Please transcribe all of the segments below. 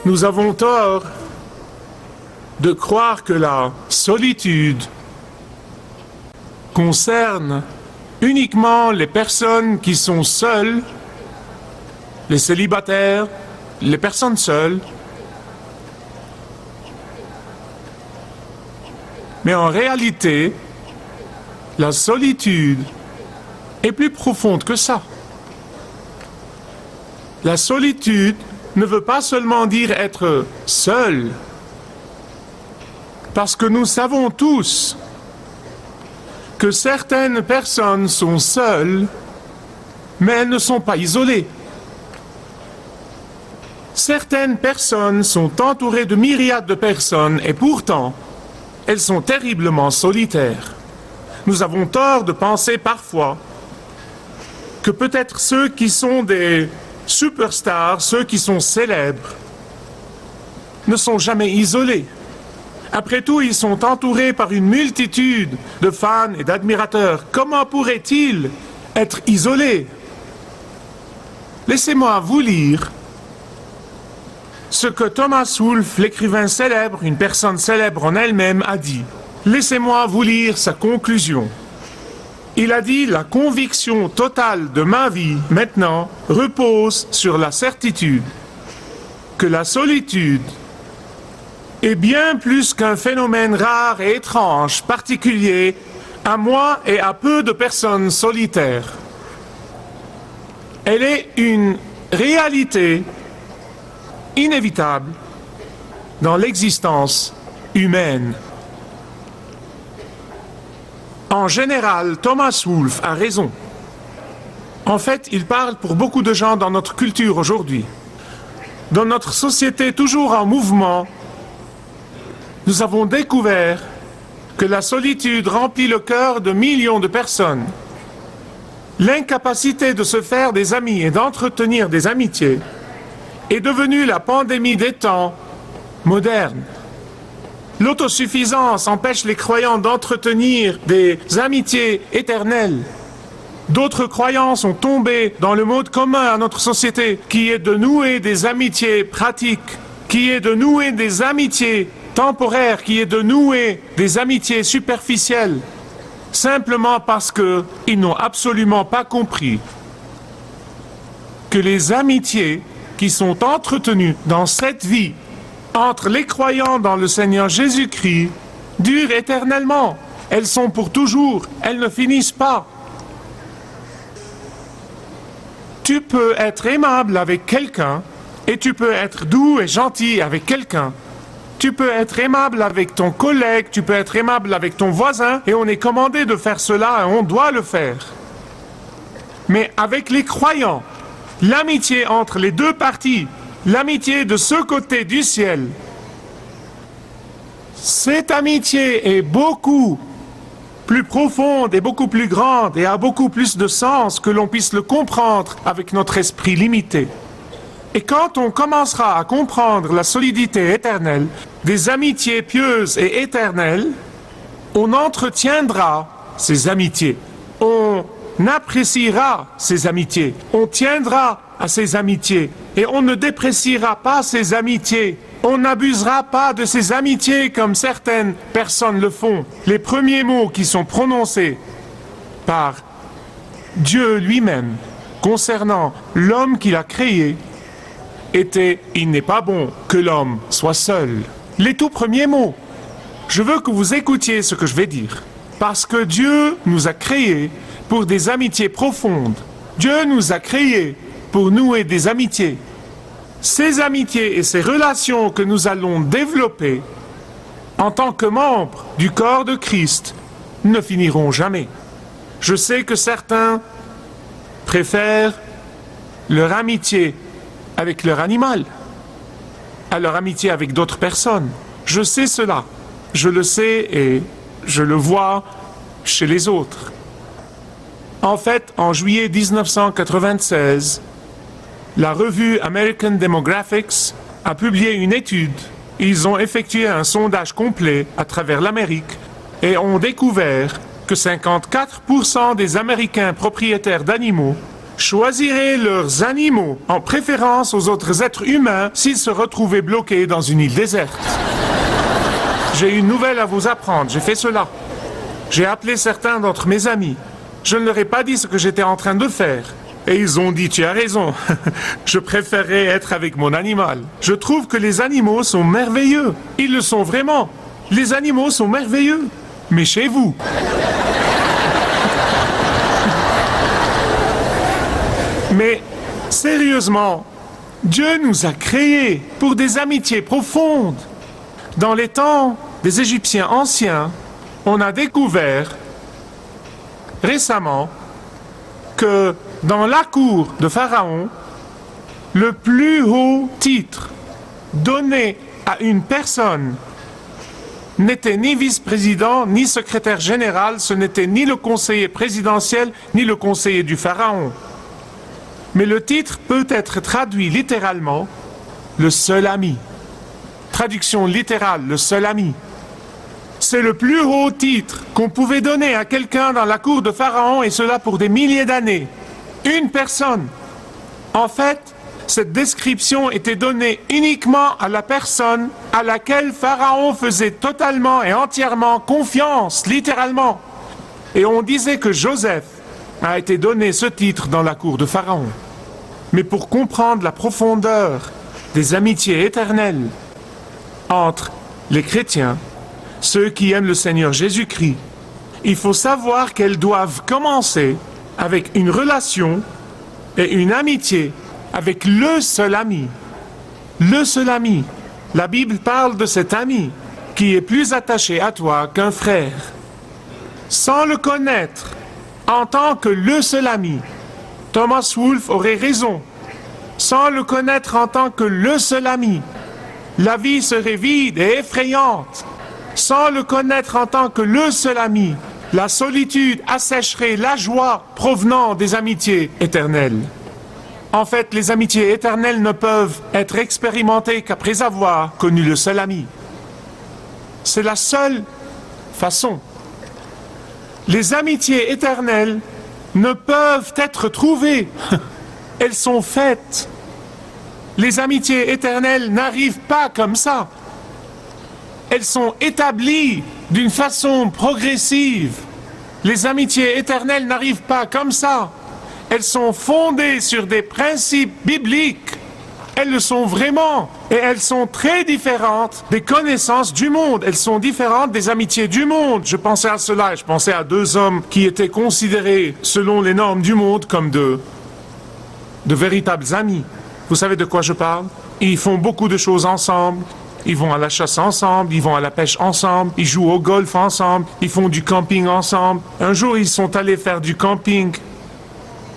Nous avons tort de croire que la solitude concerne uniquement les personnes qui sont seules, les célibataires, les personnes seules. Mais en réalité, la solitude est plus profonde que ça. La solitude ne veut pas seulement dire être seul, parce que nous savons tous que certaines personnes sont seules, mais elles ne sont pas isolées. Certaines personnes sont entourées de myriades de personnes et pourtant, elles sont terriblement solitaires. Nous avons tort de penser parfois que peut-être ceux qui sont des superstars, ceux qui sont célèbres, ne sont jamais isolés. Après tout, ils sont entourés par une multitude de fans et d'admirateurs. Comment pourraient-ils être isolés? Laissez-moi vous lire ce que Thomas Wolfe, l'écrivain célèbre, une personne célèbre en elle-même, a dit. Laissez-moi vous lire sa conclusion. Il a dit « La conviction totale de ma vie, maintenant, repose sur la certitude que la solitude est bien plus qu'un phénomène rare et étrange, particulier à moi et à peu de personnes solitaires. Elle est une réalité inévitable dans l'existence humaine. » En général, Thomas Wolfe a raison. En fait, il parle pour beaucoup de gens dans notre culture aujourd'hui. Dans notre société toujours en mouvement, nous avons découvert que la solitude remplit le cœur de millions de personnes. L'incapacité de se faire des amis et d'entretenir des amitiés est devenue la pandémie des temps modernes. L'autosuffisance empêche les croyants d'entretenir des amitiés éternelles. D'autres croyants sont tombés dans le mode commun à notre société, qui est de nouer des amitiés pratiques, qui est de nouer des amitiés temporaires, qui est de nouer des amitiés superficielles, simplement parce qu'ils n'ont absolument pas compris que les amitiés qui sont entretenues dans cette vie entre les croyants dans le Seigneur Jésus-Christ durent éternellement. Elles sont pour toujours, elles ne finissent pas. Tu peux être aimable avec quelqu'un et tu peux être doux et gentil avec quelqu'un. Tu peux être aimable avec ton collègue, tu peux être aimable avec ton voisin et on est commandé de faire cela et on doit le faire. Mais avec les croyants, l'amitié entre les deux parties, l'amitié de ce côté du ciel, cette amitié est beaucoup plus profonde et beaucoup plus grande et a beaucoup plus de sens que l'on puisse le comprendre avec notre esprit limité. Et quand on commencera à comprendre la solidité éternelle des amitiés pieuses et éternelles, on entretiendra ces amitiés. On appréciera ces amitiés. On tiendra à ces amitiés. Et on ne dépréciera pas ces amitiés. On n'abusera pas de ces amitiés comme certaines personnes le font. Les premiers mots qui sont prononcés par Dieu lui-même concernant l'homme qu'il a créé étaient « Il n'est pas bon que l'homme soit seul ». Les tout premiers mots. Je veux que vous écoutiez ce que je vais dire. Parce que Dieu nous a créés pour des amitiés profondes. Dieu nous a créés pour nouer des amitiés. Ces amitiés et ces relations que nous allons développer en tant que membres du corps de Christ ne finiront jamais. Je sais que certains préfèrent leur amitié avec leur animal à leur amitié avec d'autres personnes. Je sais cela. Je le sais et je le vois chez les autres. En fait, en juillet 1996, la revue American Demographics a publié une étude. Ils ont effectué un sondage complet à travers l'Amérique et ont découvert que 54% des Américains propriétaires d'animaux choisiraient leurs animaux en préférence aux autres êtres humains s'ils se retrouvaient bloqués dans une île déserte. J'ai une nouvelle à vous apprendre, j'ai fait cela. J'ai appelé certains d'entre mes amis. Je ne leur ai pas dit ce que j'étais en train de faire. Et ils ont dit, tu as raison, je préférerais être avec mon animal. Je trouve que les animaux sont merveilleux. Ils le sont vraiment. Les animaux sont merveilleux. Mais chez vous. Mais, sérieusement, Dieu nous a créés pour des amitiés profondes. Dans les temps des Égyptiens anciens, on a découvert récemment que dans la cour de Pharaon, le plus haut titre donné à une personne n'était ni vice-président, ni secrétaire général, ce n'était ni le conseiller présidentiel, ni le conseiller du Pharaon. Mais le titre peut être traduit littéralement « le seul ami ». Traduction littérale, le seul ami. C'est le plus haut titre qu'on pouvait donner à quelqu'un dans la cour de Pharaon, et cela pour des milliers d'années. Une personne. En fait, cette description était donnée uniquement à la personne à laquelle Pharaon faisait totalement et entièrement confiance, littéralement. Et on disait que Joseph a été donné ce titre dans la cour de Pharaon. Mais pour comprendre la profondeur des amitiés éternelles entre les chrétiens, ceux qui aiment le Seigneur Jésus-Christ, il faut savoir qu'elles doivent commencer avec une relation et une amitié avec le seul ami. Le seul ami. La Bible parle de cet ami qui est plus attaché à toi qu'un frère. Sans le connaître en tant que le seul ami, Thomas Wolfe aurait raison. Sans le connaître en tant que le seul ami, la vie serait vide et effrayante. Sans le connaître en tant que le seul ami, la solitude assécherait la joie provenant des amitiés éternelles. En fait, les amitiés éternelles ne peuvent être expérimentées qu'après avoir connu le seul ami. C'est la seule façon. Les amitiés éternelles ne peuvent être trouvées. Elles sont faites. Les amitiés éternelles n'arrivent pas comme ça. Elles sont établies d'une façon progressive. Les amitiés éternelles n'arrivent pas comme ça. Elles sont fondées sur des principes bibliques. Elles le sont vraiment. Et elles sont très différentes des connaissances du monde. Elles sont différentes des amitiés du monde. Je pensais à cela et je pensais à deux hommes qui étaient considérés, selon les normes du monde, comme de véritables amis. Vous savez de quoi je parle? Ils font beaucoup de choses ensemble. Ils vont à la chasse ensemble, ils vont à la pêche ensemble, ils jouent au golf ensemble, ils font du camping ensemble. Un jour, ils sont allés faire du camping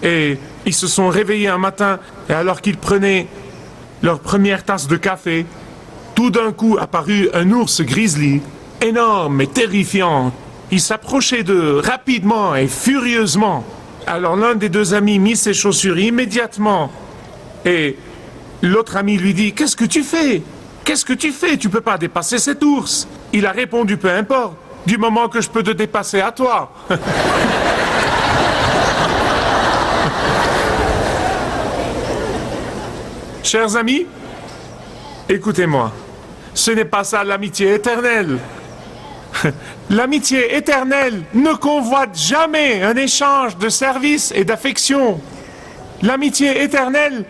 et ils se sont réveillés un matin et alors qu'ils prenaient leur première tasse de café, tout d'un coup apparut un ours grizzly, énorme et terrifiant. Il s'approchait d'eux rapidement et furieusement. Alors l'un des deux amis mit ses chaussures immédiatement et l'autre ami lui dit « Qu'est-ce que tu fais ? Qu'est-ce que tu fais? Tu peux pas dépasser cet ours. » Il a répondu, peu importe, du moment que je peux te dépasser à toi. Chers amis, écoutez-moi. Ce n'est pas ça l'amitié éternelle. L'amitié éternelle ne convoite jamais un échange de services et d'affection. L'amitié éternelle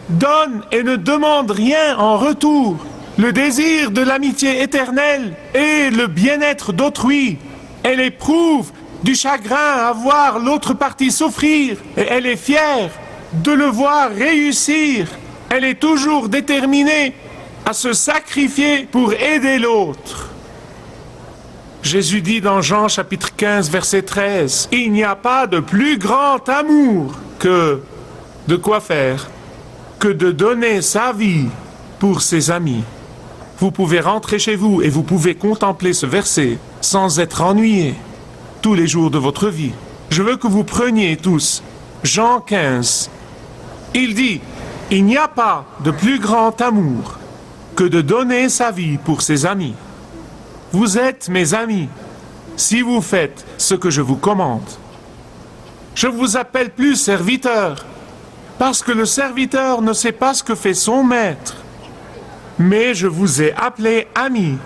donne et ne demande rien en retour. Le désir de l'amitié éternelle est le bien-être d'autrui. Elle éprouve du chagrin à voir l'autre partie souffrir et elle est fière de le voir réussir. Elle est toujours déterminée à se sacrifier pour aider l'autre. Jésus dit dans Jean chapitre 15 verset 13, « Il n'y a pas de plus grand amour que de quoi faire, que de donner sa vie pour ses amis. » Vous pouvez rentrer chez vous et vous pouvez contempler ce verset sans être ennuyé tous les jours de votre vie. Je veux que vous preniez tous Jean 15. Il dit, « Il n'y a pas de plus grand amour que de donner sa vie pour ses amis. Vous êtes mes amis si vous faites ce que je vous commande. » Je vous appelle plus serviteur, parce que le serviteur ne sait pas ce que fait son maître. Mais je vous ai appelé ami,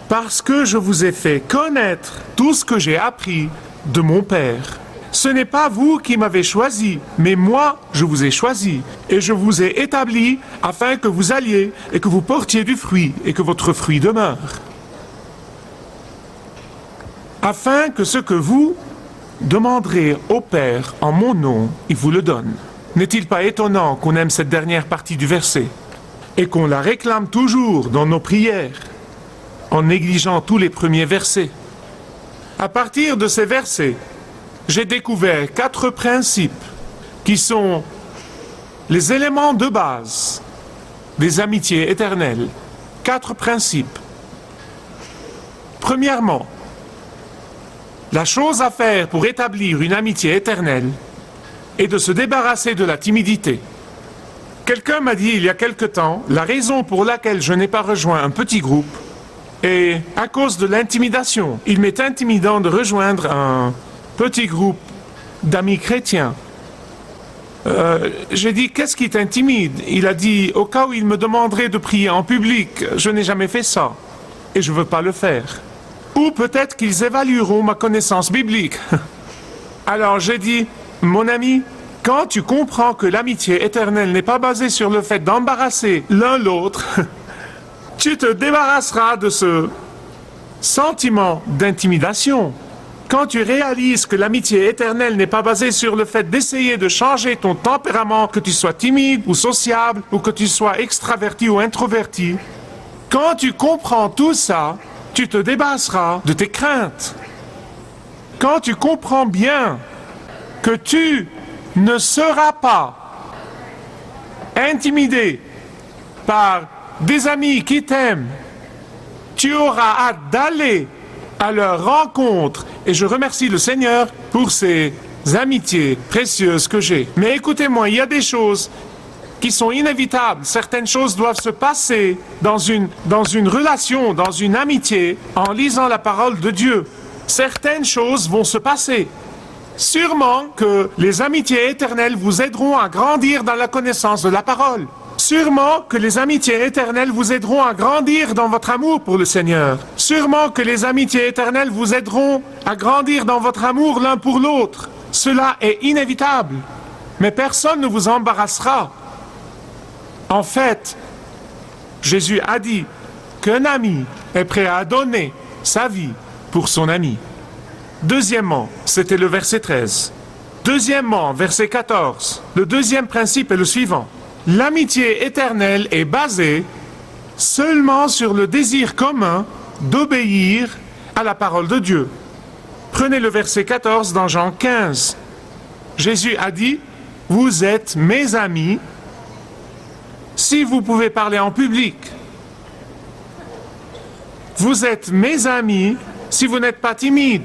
parce que je vous ai fait connaître tout ce que j'ai appris de mon Père. Ce n'est pas vous qui m'avez choisi, mais moi, je vous ai choisi, et je vous ai établi afin que vous alliez et que vous portiez du fruit, et que votre fruit demeure. Afin que ce que vous demanderez au Père en mon nom, il vous le donne. N'est-il pas étonnant qu'on aime cette dernière partie du verset, et qu'on la réclame toujours dans nos prières, en négligeant tous les premiers versets? À partir de ces versets, j'ai découvert 4 principes qui sont les éléments de base des amitiés éternelles. 4 principes. Premièrement, la chose à faire pour établir une amitié éternelle est de se débarrasser de la timidité. Quelqu'un m'a dit il y a quelque temps, la raison pour laquelle je n'ai pas rejoint un petit groupe est à cause de l'intimidation. Il m'est intimidant de rejoindre un petit groupe d'amis chrétiens. J'ai dit, qu'est-ce qui t'intimide? Il a dit, au cas où il me demanderait de prier en public, je n'ai jamais fait ça, et je ne veux pas le faire. Ou peut-être qu'ils évalueront ma connaissance biblique. Alors j'ai dit, mon ami, quand tu comprends que l'amitié éternelle n'est pas basée sur le fait d'embarrasser l'un l'autre, tu te débarrasseras de ce sentiment d'intimidation. Quand tu réalises que l'amitié éternelle n'est pas basée sur le fait d'essayer de changer ton tempérament, que tu sois timide ou sociable, ou que tu sois extraverti ou introverti, quand tu comprends tout ça, tu te débarrasseras de tes craintes. Quand tu comprends bien que tu ne seras pas intimidé par des amis qui t'aiment, tu auras hâte d'aller à leur rencontre, et je remercie le Seigneur pour ces amitiés précieuses que j'ai. Mais écoutez-moi, il y a des choses qui sont inévitables. Certaines choses doivent se passer dans une relation, dans une amitié, en lisant la parole de Dieu. Certaines choses vont se passer. Sûrement que les amitiés éternelles vous aideront à grandir dans la connaissance de la parole. Sûrement que les amitiés éternelles vous aideront à grandir dans votre amour pour le Seigneur. Sûrement que les amitiés éternelles vous aideront à grandir dans votre amour l'un pour l'autre. Cela est inévitable. Mais personne ne vous embarrassera. En fait, Jésus a dit qu'un ami est prêt à donner sa vie pour son ami. Deuxièmement, c'était le verset 13. Deuxièmement, verset 14. Le deuxième principe est le suivant. L'amitié éternelle est basée seulement sur le désir commun d'obéir à la parole de Dieu. Prenez le verset 14 dans Jean 15. Jésus a dit, « Vous êtes mes amis si vous pouvez parler en public. Vous êtes mes amis si vous n'êtes pas timide.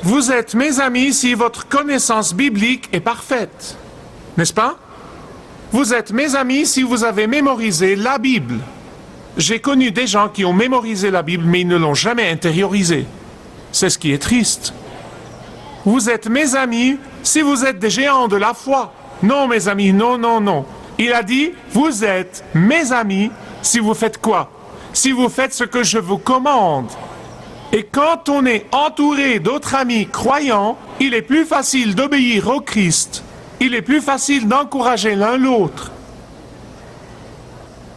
Vous êtes mes amis si votre connaissance biblique est parfaite. N'est-ce pas? Vous êtes mes amis si vous avez mémorisé la Bible. J'ai connu des gens qui ont mémorisé la Bible, mais ils ne l'ont jamais intériorisée. C'est ce qui est triste. Vous êtes mes amis si vous êtes des géants de la foi. Non, mes amis, non, non, non. Il a dit, vous êtes mes amis si vous faites quoi? Si vous faites ce que je vous commande. Et quand on est entouré d'autres amis croyants, il est plus facile d'obéir au Christ. Il est plus facile d'encourager l'un l'autre.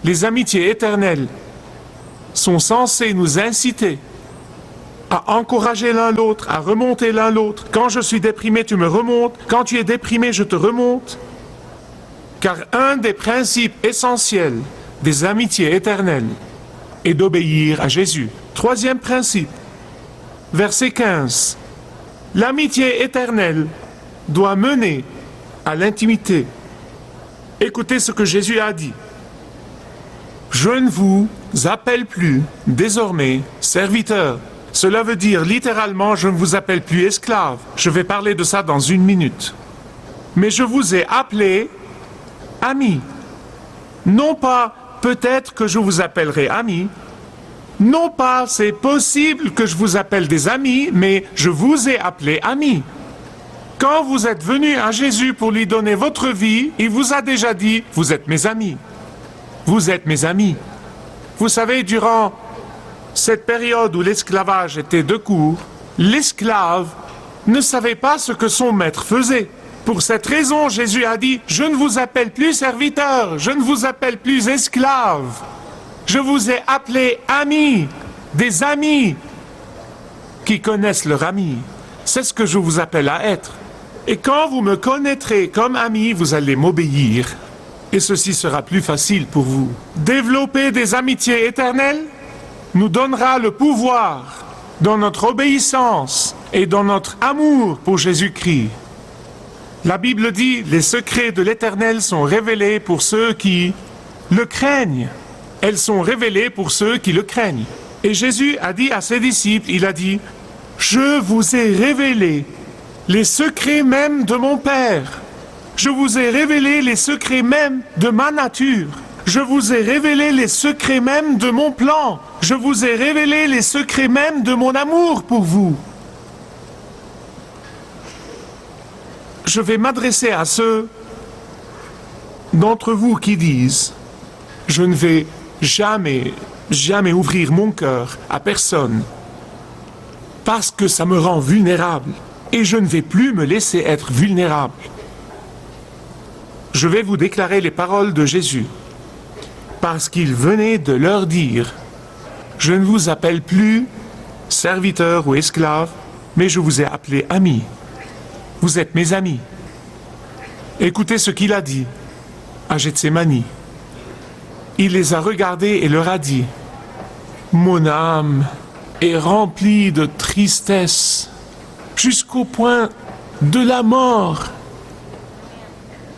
Les amitiés éternelles sont censées nous inciter à encourager l'un l'autre, à remonter l'un l'autre. Quand je suis déprimé, tu me remontes. Quand tu es déprimé, je te remonte. Car un des principes essentiels des amitiés éternelles est d'obéir à Jésus. Troisième principe, verset 15. L'amitié éternelle doit mener à l'intimité. Écoutez ce que Jésus a dit. Je ne vous appelle plus désormais serviteurs. Cela veut dire littéralement, je ne vous appelle plus esclaves. Je vais parler de ça dans 1 minute. Mais je vous ai appelé amis. Non pas peut-être que je vous appellerai amis. Non pas c'est possible que je vous appelle des amis, mais je vous ai appelé amis. Quand vous êtes venu à Jésus pour lui donner votre vie, il vous a déjà dit, vous êtes mes amis. Vous êtes mes amis. Vous savez, durant cette période où l'esclavage était de court, l'esclave ne savait pas ce que son maître faisait. Pour cette raison, Jésus a dit, je ne vous appelle plus serviteur, je ne vous appelle plus esclave. Je vous ai appelé amis, des amis qui connaissent leur ami. C'est ce que je vous appelle à être. Et quand vous me connaîtrez comme ami, vous allez m'obéir. Et ceci sera plus facile pour vous. Développer des amitiés éternelles nous donnera le pouvoir dans notre obéissance et dans notre amour pour Jésus-Christ. La Bible dit, les secrets de l'Éternel sont révélés pour ceux qui le craignent. Elles sont révélées pour ceux qui le craignent. Et Jésus a dit à ses disciples, il a dit, je vous ai révélé les secrets même de mon Père. Je vous ai révélé les secrets même de ma nature. Je vous ai révélé les secrets même de mon plan. Je vous ai révélé les secrets même de mon amour pour vous. Je vais m'adresser à ceux d'entre vous qui disent « Je ne vais jamais ouvrir mon cœur à personne parce que ça me rend vulnérable et je ne vais plus me laisser être vulnérable. » Je vais vous déclarer les paroles de Jésus parce qu'il venait de leur dire « Je ne vous appelle plus serviteur ou esclave, mais je vous ai appelé ami. Vous êtes mes amis. » Écoutez ce qu'il a dit à Gethsémani. Il les a regardés et leur a dit, « Mon âme est remplie de tristesse jusqu'au point de la mort.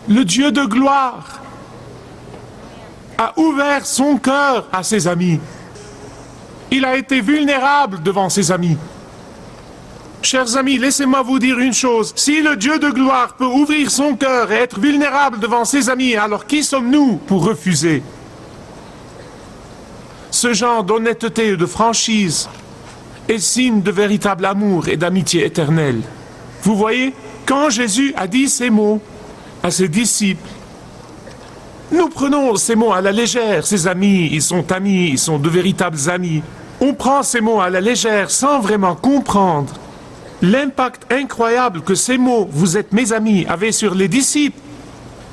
Le Dieu de gloire a ouvert son cœur à ses amis. Il a été vulnérable devant ses amis. Chers amis, laissez-moi vous dire une chose. Si le Dieu de gloire peut ouvrir son cœur et être vulnérable devant ses amis, alors qui sommes-nous pour refuser? Ce genre d'honnêteté et de franchise est signe de véritable amour et d'amitié éternelle. Vous voyez, quand Jésus a dit ces mots à ses disciples, nous prenons ces mots à la légère. Ses amis, ils sont de véritables amis. On prend ces mots à la légère sans vraiment comprendre l'impact incroyable que ces mots, vous êtes mes amis, avaient sur les disciples.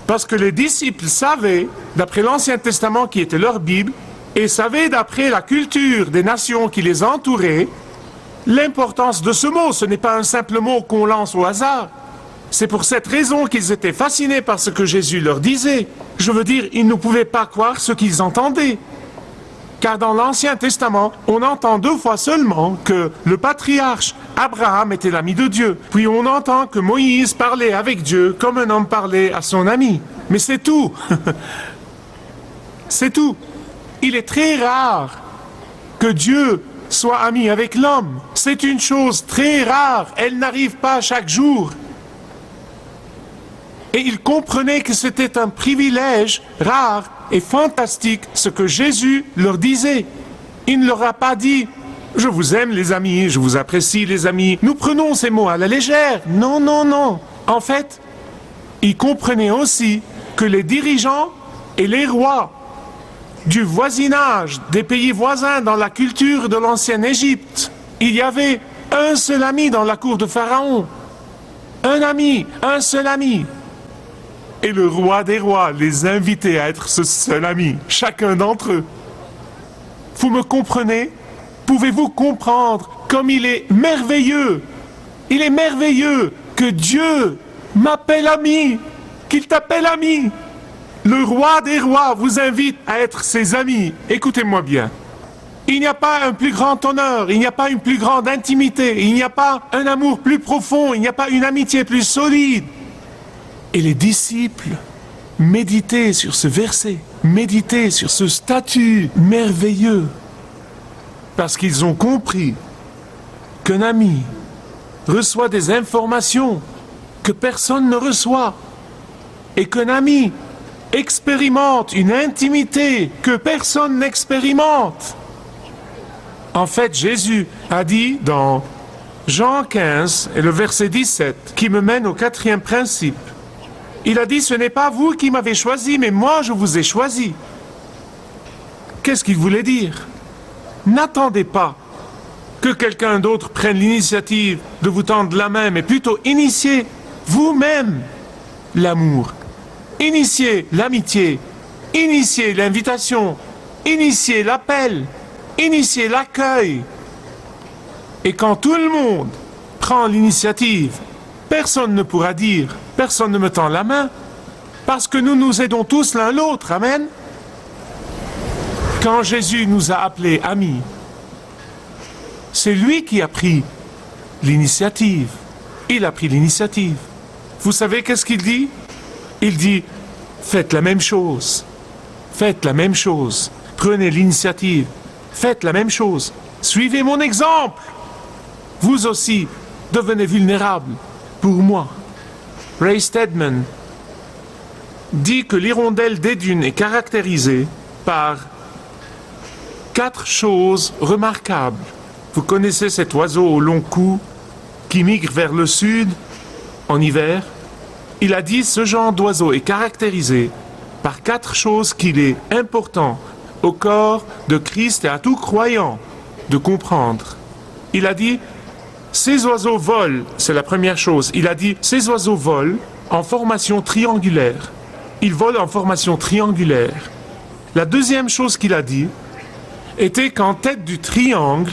Parce que les disciples savaient, d'après l'Ancien Testament qui était leur Bible, et savaient d'après la culture des nations qui les entouraient, l'importance de ce mot. Ce n'est pas un simple mot qu'on lance au hasard. C'est pour cette raison qu'ils étaient fascinés par ce que Jésus leur disait. Je veux dire, ils ne pouvaient pas croire ce qu'ils entendaient. Car dans l'Ancien Testament, on entend 2 fois seulement que le patriarche Abraham était l'ami de Dieu. Puis on entend que Moïse parlait avec Dieu comme un homme parlait à son ami. Mais c'est tout. C'est tout. Il est très rare que Dieu soit ami avec l'homme. C'est une chose très rare. Elle n'arrive pas chaque jour. Et ils comprenaient que c'était un privilège rare et fantastique ce que Jésus leur disait. Il ne leur a pas dit « Je vous aime les amis, je vous apprécie les amis, nous prenons ces mots à la légère. » Non, non, non. En fait, ils comprenaient aussi que les dirigeants et les rois du voisinage des pays voisins dans la culture de l'ancienne Égypte, il y avait un seul ami dans la cour de Pharaon. Un ami, un seul ami. Et le roi des rois les invitait à être ce seul ami, chacun d'entre eux. Vous me comprenez? Pouvez-vous comprendre comme il est merveilleux? Il est merveilleux que Dieu m'appelle ami, qu'il t'appelle ami. Le roi des rois vous invite à être ses amis. Écoutez-moi bien. Il n'y a pas un plus grand honneur, il n'y a pas une plus grande intimité, il n'y a pas un amour plus profond, il n'y a pas une amitié plus solide. Et les disciples méditaient sur ce verset, méditaient sur ce statut merveilleux, parce qu'ils ont compris qu'un ami reçoit des informations que personne ne reçoit, et qu'un ami expérimente une intimité que personne n'expérimente. En fait, Jésus a dit dans Jean 15 et le verset 17 qui me mène au quatrième principe. Il a dit, ce n'est pas vous qui m'avez choisi, mais moi je vous ai choisi. Qu'est-ce qu'il voulait dire? N'attendez pas que quelqu'un d'autre prenne l'initiative de vous tendre la main, mais plutôt initiez vous-même l'amour, initiez l'amitié, initiez l'invitation, initiez l'appel, initiez l'accueil. Et quand tout le monde prend l'initiative, personne ne pourra dire « personne ne me tend la main » parce que nous nous aidons tous l'un l'autre. Amen. Quand Jésus nous a appelés amis, c'est lui qui a pris l'initiative. Il a pris l'initiative. Vous savez qu'est-ce qu'il dit? Il dit « faites la même chose. Faites la même chose. Prenez l'initiative. Faites la même chose. Suivez mon exemple. Vous aussi, devenez vulnérables pour moi. » Ray Stedman dit que l'hirondelle des dunes est caractérisée par 4 choses remarquables. Vous connaissez cet oiseau au long cou qui migre vers le sud en hiver? Il a dit ce genre d'oiseau est caractérisé par 4 choses qu'il est important au corps de Christ et à tout croyant de comprendre. Il a dit ces oiseaux volent, c'est la première chose. Il a dit ces oiseaux volent en formation triangulaire. Ils volent en formation triangulaire. La deuxième chose qu'il a dit était qu'en tête du triangle,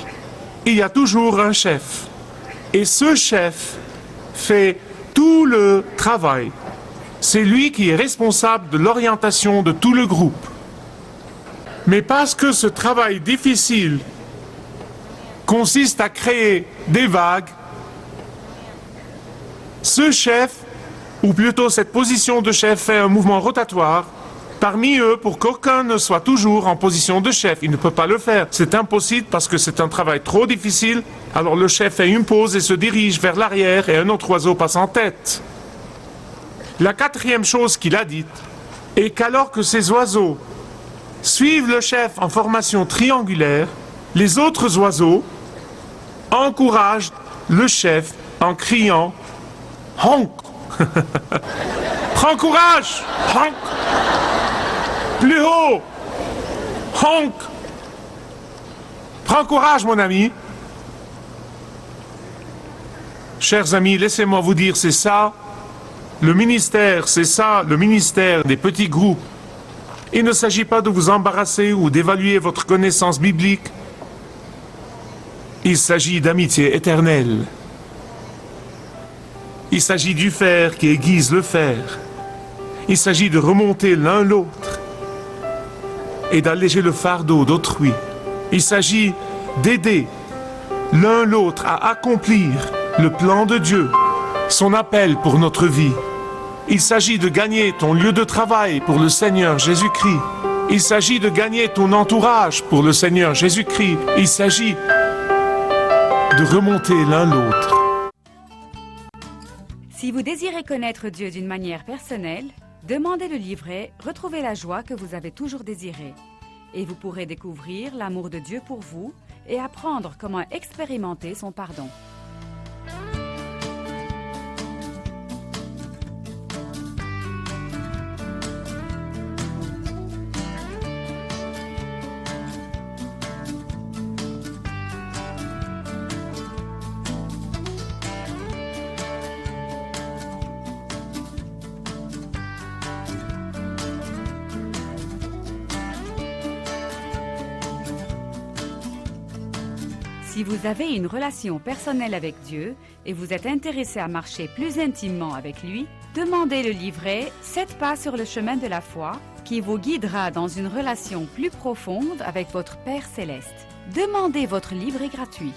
il y a toujours un chef. Et ce chef fait tout le travail. C'est lui qui est responsable de l'orientation de tout le groupe. Mais parce que ce travail difficile consiste à créer des vagues, ce chef, ou plutôt cette position de chef, fait un mouvement rotatoire parmi eux pour qu'aucun ne soit toujours en position de chef. Il ne peut pas le faire. C'est impossible parce que c'est un travail trop difficile. Alors le chef fait une pause et se dirige vers l'arrière et un autre oiseau passe en tête. La quatrième chose qu'il a dite est qu'alors que ces oiseaux suivent le chef en formation triangulaire, les autres oiseaux encouragent le chef en criant « Honk !» Prends courage! Honk! Plus haut! Honk! Prends courage, mon ami! Chers amis, laissez-moi vous dire, c'est ça, le ministère, c'est ça, le ministère des petits groupes. Il ne s'agit pas de vous embarrasser ou d'évaluer votre connaissance biblique. Il s'agit d'amitié éternelle. Il s'agit du fer qui aiguise le fer. Il s'agit de remonter l'un l'autre et d'alléger le fardeau d'autrui. Il s'agit d'aider l'un l'autre à accomplir le plan de Dieu, son appel pour notre vie. Il s'agit de gagner ton lieu de travail pour le Seigneur Jésus-Christ. Il s'agit de gagner ton entourage pour le Seigneur Jésus-Christ. Il s'agit de remonter l'un l'autre. Si vous désirez connaître Dieu d'une manière personnelle, demandez le livret « Retrouvez la joie que vous avez toujours désirée » et vous pourrez découvrir l'amour de Dieu pour vous et apprendre comment expérimenter son pardon. Si vous avez une relation personnelle avec Dieu et vous êtes intéressé à marcher plus intimement avec lui, demandez le livret « 7 pas sur le chemin de la foi » qui vous guidera dans une relation plus profonde avec votre Père Céleste. Demandez votre livret gratuit.